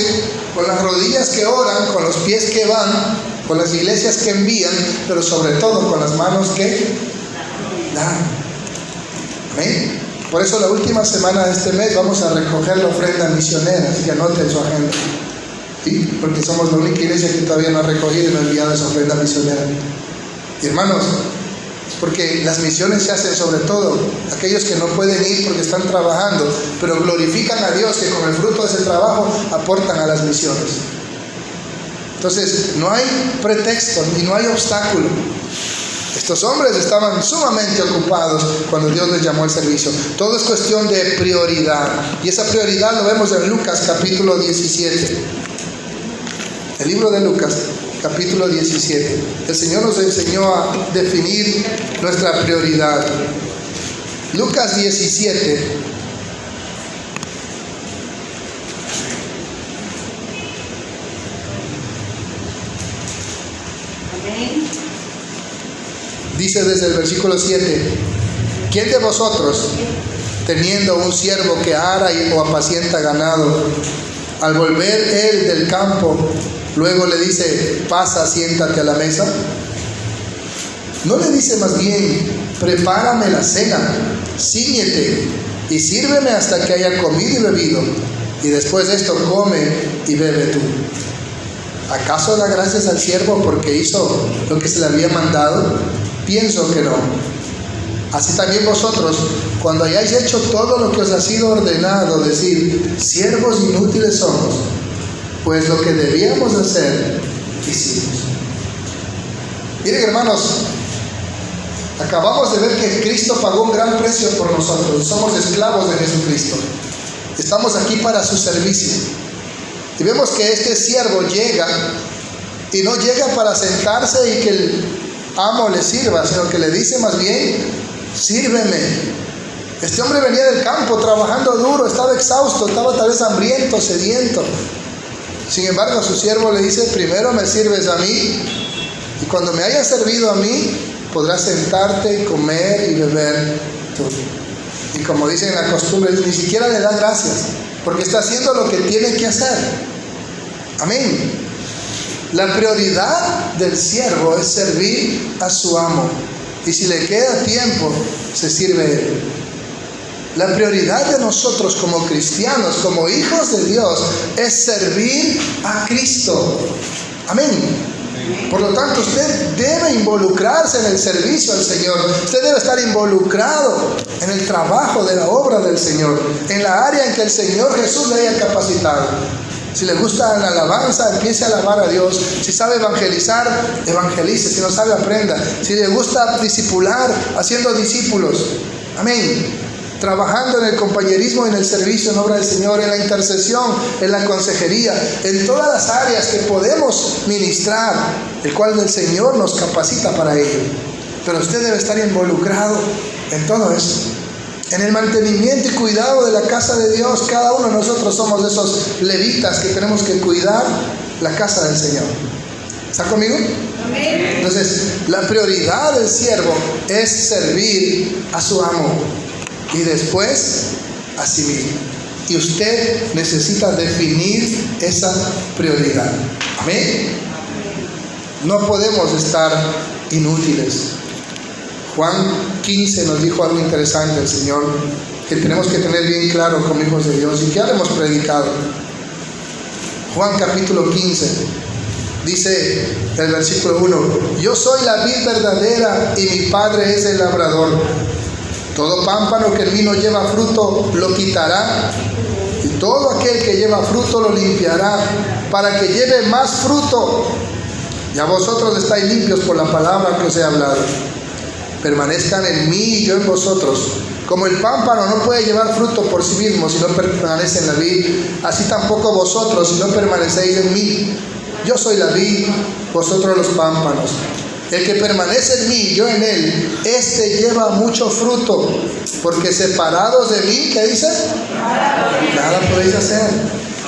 con las rodillas que oran, con los pies que van, con las iglesias que envían, pero sobre todo con las manos que dan. Amén. Por eso la última semana de este mes vamos a recoger la ofrenda misionera, así que anoten su agenda. ¿Sí? Porque somos la única iglesia que todavía no ha recogido y no ha enviado esa ofrenda misionera. Y hermanos, porque las misiones se hacen sobre todo aquellos que no pueden ir porque están trabajando, pero glorifican a Dios, que con el fruto de ese trabajo aportan a las misiones. Entonces, no hay pretexto y no hay obstáculo. Estos hombres estaban sumamente ocupados cuando Dios les llamó al servicio. Todo es cuestión de prioridad, y esa prioridad lo vemos en Lucas capítulo 17. El libro de Lucas capítulo 17. El Señor nos enseñó a definir nuestra prioridad. Lucas 17. Dice desde el versículo 7: ¿quién de vosotros, teniendo un siervo que ara o apacienta ganado, al volver él del campo, luego le dice: pasa, siéntate a la mesa? ¿No le dice más bien: prepárame la cena, cíñete y sírveme hasta que haya comido y bebido, y después de esto come y bebe tú? ¿Acaso da gracias al siervo porque hizo lo que se le había mandado? Pienso que no. Así también vosotros, cuando hayáis hecho todo lo que os ha sido ordenado, decir: siervos inútiles somos, pues lo que debíamos hacer, hicimos. Miren, hermanos, acabamos de ver que Cristo pagó un gran precio por nosotros. Somos esclavos de Jesucristo. Estamos aquí para su servicio. Y vemos que este siervo llega, y no llega para sentarse y que el amo le sirva, sino que le dice más bien: sírveme. Este hombre venía del campo trabajando duro, estaba exhausto, estaba tal vez hambriento, sediento. Sin embargo, su siervo le dice: primero me sirves a mí, y cuando me hayas servido a mí, podrás sentarte, comer y beber tú. Y como dicen la costumbre, ni siquiera le da gracias, porque está haciendo lo que tiene que hacer. Amén. La prioridad del siervo es servir a su amo. Y si le queda tiempo, se sirve él. La prioridad de nosotros como cristianos, como hijos de Dios, es servir a Cristo. Amén. Por lo tanto, usted debe involucrarse en el servicio al Señor. Usted debe estar involucrado en el trabajo de la obra del Señor, en la área en que el Señor Jesús le haya capacitado. Si le gusta la alabanza, empiece a alabar a Dios. Si sabe evangelizar, evangelice. Si no sabe, aprenda. Si le gusta discipular, haciendo discípulos. Amén. Trabajando en el compañerismo, en el servicio en obra del Señor, en la intercesión, en la consejería, en todas las áreas que podemos ministrar, el cual el Señor nos capacita para ello. Pero usted debe estar involucrado en todo eso, en el mantenimiento y cuidado de la casa de Dios. Cada uno de nosotros somos de esos levitas que tenemos que cuidar la casa del Señor. ¿Está conmigo? Amén. Entonces, la prioridad del siervo es servir a su amo. Y después a sí mismo. Y usted necesita definir esa prioridad. Amén. No podemos estar inútiles. Juan 15 nos dijo algo interesante el Señor, que tenemos que tener bien claro como hijos de Dios y que ya lo hemos predicado. Juan capítulo 15 dice el versículo 1: yo soy la vid verdadera y mi Padre es el labrador. Todo pámpano que en mí no lleva fruto lo quitará, y todo aquel que lleva fruto lo limpiará, para que lleve más fruto. Ya vosotros estáis limpios por la palabra que os he hablado. Permanezcan en mí y yo en vosotros. Como el pámpano no puede llevar fruto por sí mismo si no permanece en la vid, así tampoco vosotros si no permanecéis en mí. Yo soy la vid, vosotros los pámpanos. El que permanece en mí y yo en él, este lleva mucho fruto, porque separados de mí, ¿qué dice? Nada podéis hacer.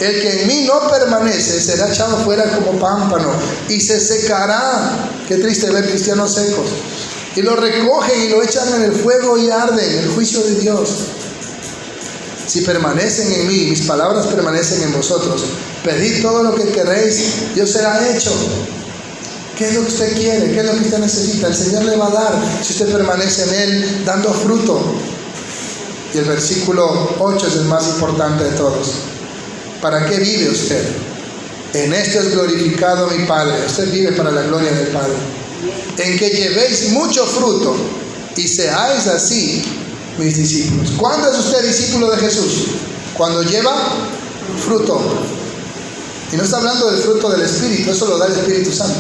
El que en mí no permanece será echado fuera como pámpano y se secará. Qué triste ver cristianos secos. Y lo recogen y lo echan en el fuego y arden, el juicio de Dios. Si permanecen en mí, mis palabras permanecen en vosotros, pedid todo lo que queréis y os será hecho. ¿Qué es lo que usted quiere? ¿Qué es lo que usted necesita? El Señor le va a dar si usted permanece en Él dando fruto. Y el versículo 8 es el más importante de todos. ¿Para qué vive usted? En esto es glorificado mi Padre. Usted vive para la gloria del Padre. En que llevéis mucho fruto y seáis así mis discípulos. ¿Cuándo es usted discípulo de Jesús? Cuando lleva fruto. Y no está hablando del fruto del Espíritu, eso lo da el Espíritu Santo.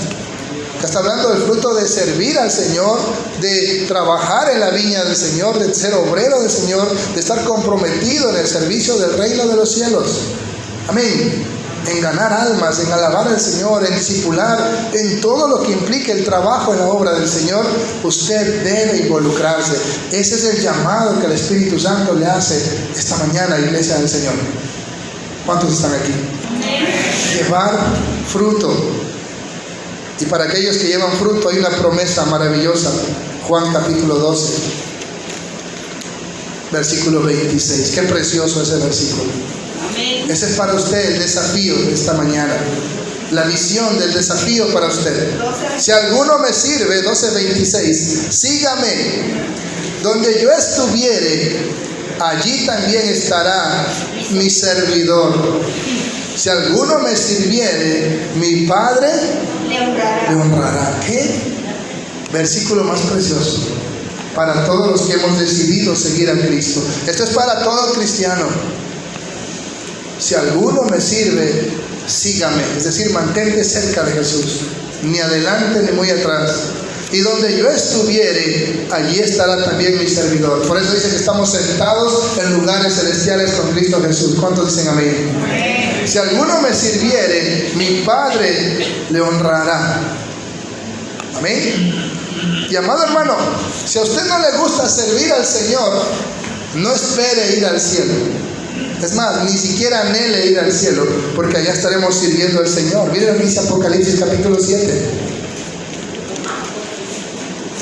Está hablando del fruto de servir al Señor, de trabajar en la viña del Señor, de ser obrero del Señor, de estar comprometido en el servicio del reino de los cielos. Amén. En ganar almas, en alabar al Señor, en discipular, en todo lo que implique el trabajo en la obra del Señor, usted debe involucrarse. Ese es el llamado que el Espíritu Santo le hace esta mañana a la iglesia del Señor. ¿Cuántos están aquí? Llevar fruto. Y para aquellos que llevan fruto hay una promesa maravillosa. Juan capítulo 12, versículo 26. Qué precioso ese versículo. Amén. Ese es para usted el desafío de esta mañana. La visión del desafío para usted. Si alguno me sirve, 12:26, sígame. Donde yo estuviere, allí también estará mi servidor. Si alguno me sirviere, mi Padre le honrará. ¿Qué? Versículo más precioso para todos los que hemos decidido seguir a Cristo. Esto es para todo cristiano. Si alguno me sirve, sígame. Es decir, mantente cerca de Jesús, ni adelante ni muy atrás. Y donde yo estuviere, allí estará también mi servidor. Por eso dice que estamos sentados en lugares celestiales con Cristo Jesús. ¿Cuántos dicen amén? Amén. Si alguno me sirviere, mi Padre le honrará. Amén. Y amado hermano, si a usted no le gusta servir al Señor, no espere ir al cielo. Es más, ni siquiera anhele ir al cielo, porque allá estaremos sirviendo al Señor. Miren lo que dice Apocalipsis capítulo 7.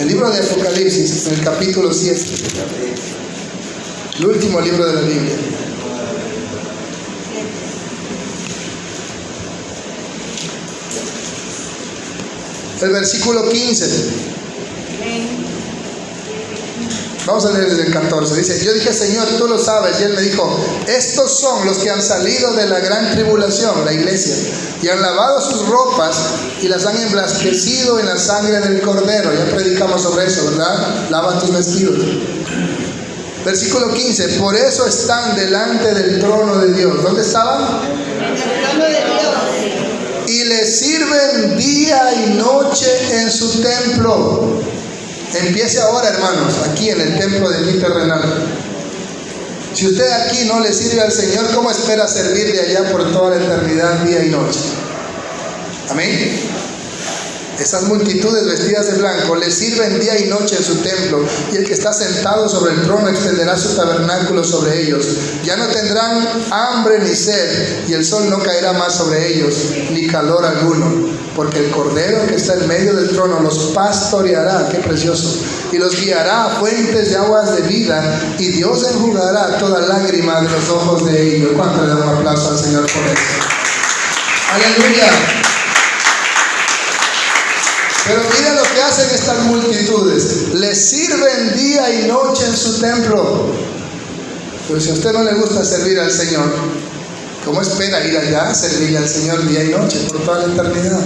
El libro de Apocalipsis, en el capítulo 7, el último libro de la Biblia. El versículo 15. Vamos a leer desde el 14. Dice: yo dije, Señor, tú lo sabes. Y Él me dijo: estos son los que han salido de la gran tribulación, la iglesia, y han lavado sus ropas y las han emblanquecido en la sangre del Cordero. Ya predicamos sobre eso, ¿verdad? Lava tus vestidos. Versículo 15. Por eso están delante del trono de Dios. ¿Dónde estaban? En el trono de Dios. Y le sirven día y noche en su templo. Empiece ahora, hermanos, aquí en el templo de mi terrenal. Si usted aquí no le sirve al Señor, ¿cómo espera servir de allá por toda la eternidad, día y noche? Amén. Esas multitudes vestidas de blanco le sirven día y noche en su templo, y el que está sentado sobre el trono extenderá su tabernáculo sobre ellos. Ya no tendrán hambre ni sed, y el sol no caerá más sobre ellos, ni calor alguno, porque el Cordero que está en medio del trono los pastoreará, qué precioso, y los guiará a fuentes de aguas de vida, y Dios enjugará toda lágrima de los ojos de ellos. ¿Cuánto le damos un aplauso al Señor por eso? Aleluya. Pero mira lo que hacen estas multitudes. Le sirven día y noche en su templo. Pero si a usted no le gusta servir al Señor, ¿cómo espera ir allá a servirle al Señor día y noche por toda la eternidad?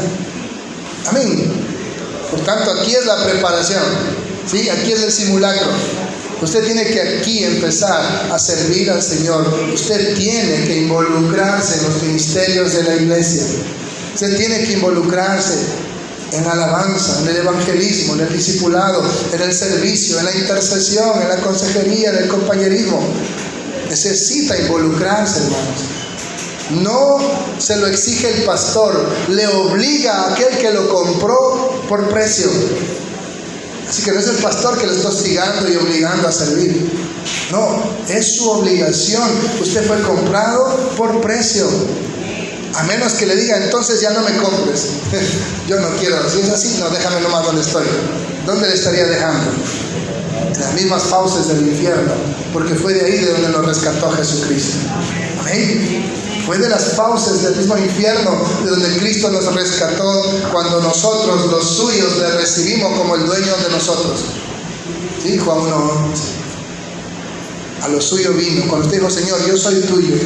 Amén. Por tanto, aquí es la preparación, ¿sí? Aquí es el simulacro. Usted tiene que aquí empezar a servir al Señor. Usted tiene que involucrarse en los ministerios de la iglesia. Usted tiene que involucrarse en alabanza, en el evangelismo, en el discipulado, en el servicio, en la intercesión, en la consejería, en el compañerismo. Necesita involucrarse, hermanos. No se lo exige el pastor, le obliga a aquel que lo compró por precio. Así que no es el pastor que le está hostigando y obligando a servir. No, es su obligación. Usted fue comprado por precio. A menos que le diga, entonces ya no me compres. Yo no quiero, si es así, no, déjame nomás donde estoy. ¿Dónde le estaría dejando? En las mismas fauces del infierno, porque fue de ahí de donde nos rescató Jesucristo. Amén. Fue de las fauces del mismo infierno de donde Cristo nos rescató cuando nosotros, los suyos, le recibimos como el dueño de nosotros. ¿Sí? Juan 1:11. A lo suyo vino. Cuando usted dijo, Señor, yo soy tuyo.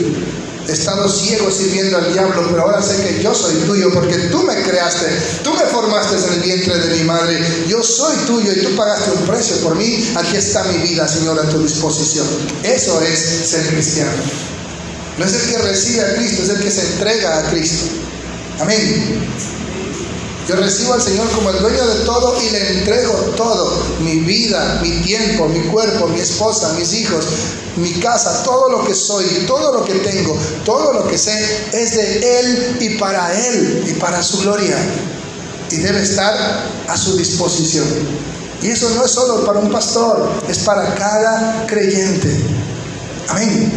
He estado ciego sirviendo al diablo, pero ahora sé que yo soy tuyo porque tú me creaste, tú me formaste en el vientre de mi madre. Yo soy tuyo y tú pagaste un precio por mí. Aquí está mi vida, Señor, a tu disposición. Eso es ser cristiano. No es el que recibe a Cristo, es el que se entrega a Cristo. Amén. Yo recibo al Señor como el dueño de todo y le entrego todo. Mi vida, mi tiempo, mi cuerpo, mi esposa, mis hijos, mi casa, todo lo que soy, todo lo que tengo, todo lo que sé es de Él y para su gloria. Y debe estar a su disposición. Y eso no es solo para un pastor, es para cada creyente. Amén.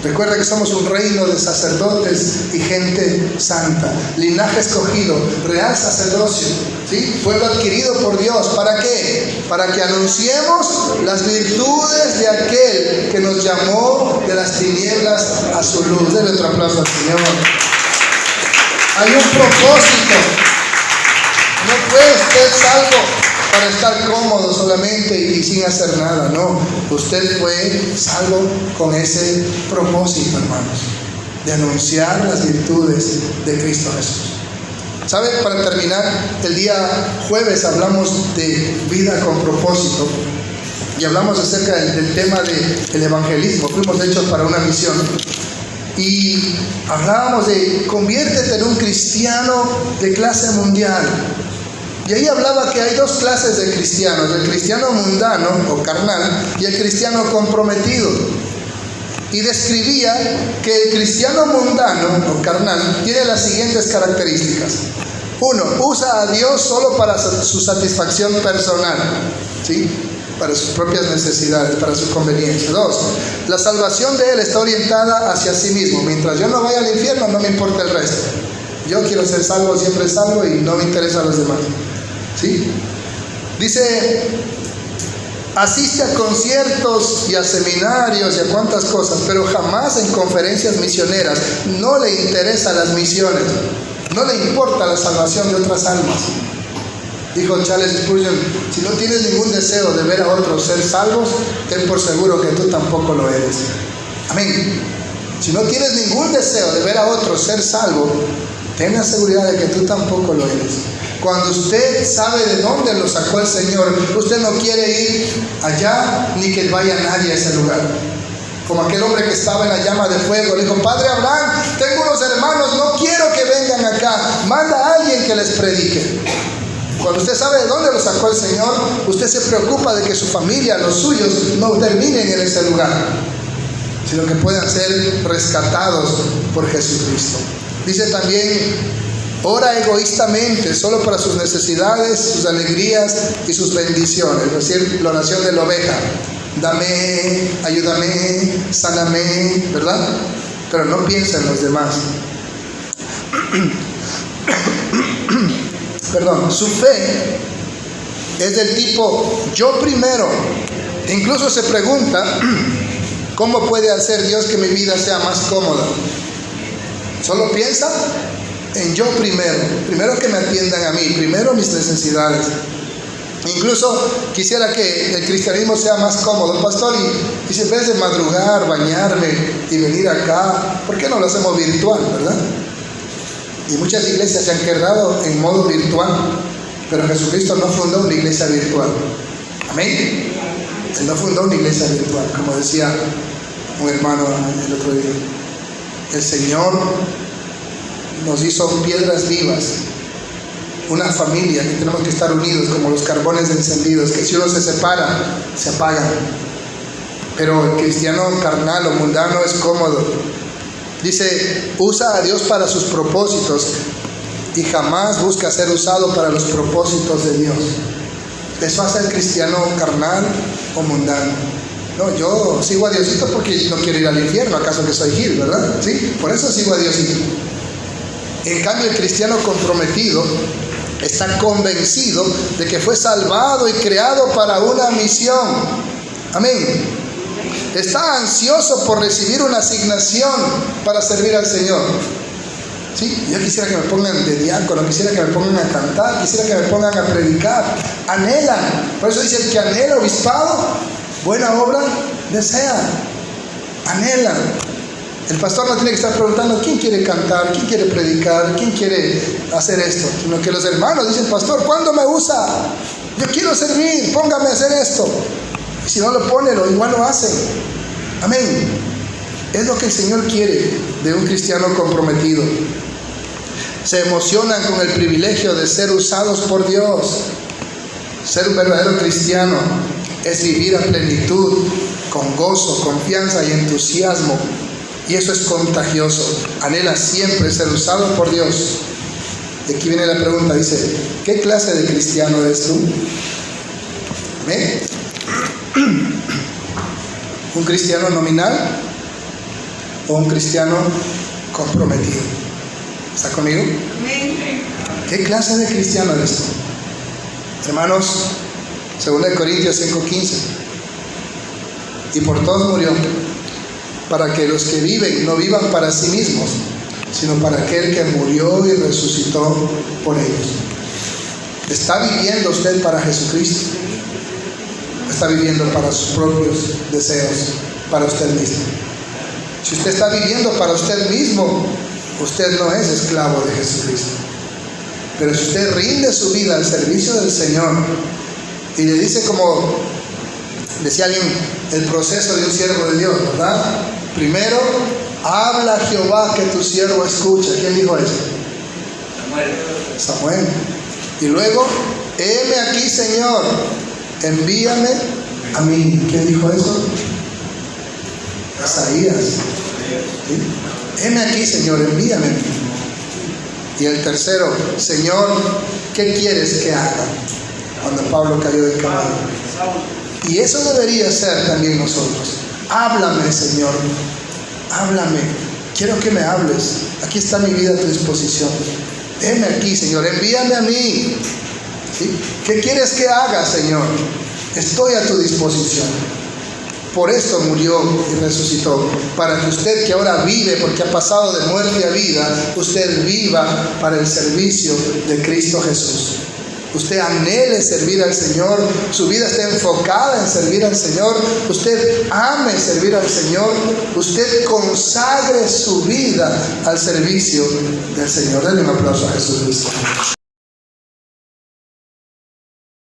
Recuerda que somos un reino de sacerdotes y gente santa, linaje escogido, real sacerdocio, ¿sí? Pueblo adquirido por Dios. ¿Para qué? Para que anunciemos las virtudes de aquel que nos llamó de las tinieblas a su luz. Denle otro aplauso al Señor. Hay un propósito. No fue usted salvo para estar cómodo solamente y sin hacer nada. No, usted fue salvo con ese propósito, hermanos, de anunciar las virtudes de Cristo Jesús. ¿Sabe? Para terminar, el día jueves hablamos de vida con propósito y hablamos acerca del tema del evangelismo. Fuimos hechos para una misión y hablábamos de conviértete en un cristiano de clase mundial. Y ahí hablaba que hay dos clases de cristianos: el cristiano mundano o carnal y el cristiano comprometido. Y describía que el cristiano mundano o carnal tiene las siguientes características. 1. Usa a Dios solo para su satisfacción personal, ¿sí? Para sus propias necesidades, para su conveniencia. 2. La salvación de él está orientada hacia sí mismo. Mientras yo no vaya al infierno, no me importa el resto. Yo quiero ser salvo, siempre salvo, y no me interesan los demás. ¿Sí? Dice, asiste a conciertos y a seminarios y a cuantas cosas, pero jamás en conferencias misioneras. No le interesan las misiones, no le importa la salvación de otras almas. Dijo Charles Spurgeon: si no tienes ningún deseo de ver a otros ser salvos, ten por seguro que tú tampoco lo eres. Amén. Si no tienes ningún deseo de ver a otros ser salvos, ten la seguridad de que tú tampoco lo eres. Cuando usted sabe de dónde lo sacó el Señor, usted no quiere ir allá ni que vaya nadie a ese lugar. Como aquel hombre que estaba en la llama de fuego, le dijo: Padre Abraham, tengo unos hermanos, no quiero que vengan acá, manda a alguien que les predique. Cuando usted sabe de dónde lo sacó el Señor, usted se preocupa de que su familia, los suyos, no terminen en ese lugar, sino que puedan ser rescatados por Jesucristo. Dice también: ora egoístamente, solo para sus necesidades, sus alegrías y sus bendiciones. Es decir, la oración de la oveja: dame, ayúdame, sáname, ¿verdad? Pero no piensa en los demás. Perdón, su fe es del tipo yo primero. Incluso se pregunta: ¿cómo puede hacer Dios que mi vida sea más cómoda? Solo piensa en yo primero que me atiendan a mí, primero mis necesidades. Incluso quisiera que el cristianismo sea más cómodo, pastor, y si en vez de madrugar, bañarme y venir acá, ¿por qué no lo hacemos virtual, verdad? Y muchas iglesias se han quedado en modo virtual, pero Jesucristo no fundó una iglesia virtual. Amén. Él no fundó una iglesia virtual, como decía un hermano el otro día. El Señor nos hizo piedras vivas, una familia que tenemos que estar unidos como los carbones encendidos, que si uno se separa, se apagan. Pero el cristiano carnal o mundano es cómodo. Dice: usa a Dios para sus propósitos y jamás busca ser usado para los propósitos de Dios. Eso hace el cristiano carnal o mundano. No, yo sigo a Diosito porque no quiero ir al infierno, ¿acaso que soy Gil, verdad? Sí, por eso sigo a Diosito. En cambio, el cristiano comprometido está convencido de que fue salvado y creado para una misión. Amén. Está ansioso por recibir una asignación para servir al Señor. ¿Sí? Yo quisiera que me pongan de diácono, quisiera que me pongan a cantar, quisiera que me pongan a predicar. Anhelan. Por eso dice: el que anhela obispado, buena obra desea. Anhelan. El pastor no tiene que estar preguntando: ¿quién quiere cantar? ¿Quién quiere predicar? ¿Quién quiere hacer esto? Sino que los hermanos dicen: pastor, ¿cuándo me usa? Yo quiero servir, póngame a hacer esto. Y si no lo pone, igual lo hacen. Amén. Es lo que el Señor quiere de un cristiano comprometido. Se emocionan con el privilegio de ser usados por Dios. Ser un verdadero cristiano es vivir a plenitud, con gozo, confianza y entusiasmo. Y eso es contagioso. Anhela siempre ser usado por Dios. Y aquí viene la pregunta, dice: ¿qué clase de cristiano eres tú? ¿Amén? ¿Un cristiano nominal o un cristiano comprometido? ¿Está conmigo? ¿Qué clase de cristiano eres tú? Hermanos, 2 Corintios 5:15: y por todos murió, para que los que viven no vivan para sí mismos, sino para aquel que murió y resucitó por ellos. ¿Está viviendo usted para Jesucristo? ¿Está viviendo para sus propios deseos, para usted mismo? Si usted está viviendo para usted mismo, usted no es esclavo de Jesucristo. Pero si usted rinde su vida al servicio del Señor y le dice, como decía alguien, el proceso de un siervo de Dios, ¿verdad? Primero, habla Jehová que tu siervo escucha. ¿Quién dijo eso? Samuel. Y luego, heme aquí, Señor, envíame a mí. ¿Quién dijo eso? Isaías. ¿Sí? Heme aquí, Señor, envíame a mí. Y el tercero, Señor, ¿qué quieres que haga? Cuando Pablo cayó del caballo. Y eso debería ser también nosotros. Háblame, Señor, háblame. Quiero que me hables. Aquí está mi vida a tu disposición. Heme aquí, Señor, envíame a mí. ¿Sí? ¿Qué quieres que haga, Señor? Estoy a tu disposición. Por esto murió y resucitó, para que usted, que ahora vive porque ha pasado de muerte a vida, usted viva para el servicio de Cristo Jesús. usted anhele servir al Señor, su vida esté enfocada en servir al Señor, usted ame servir al Señor, usted consagre su vida al servicio del Señor. Denle un aplauso a Jesucristo.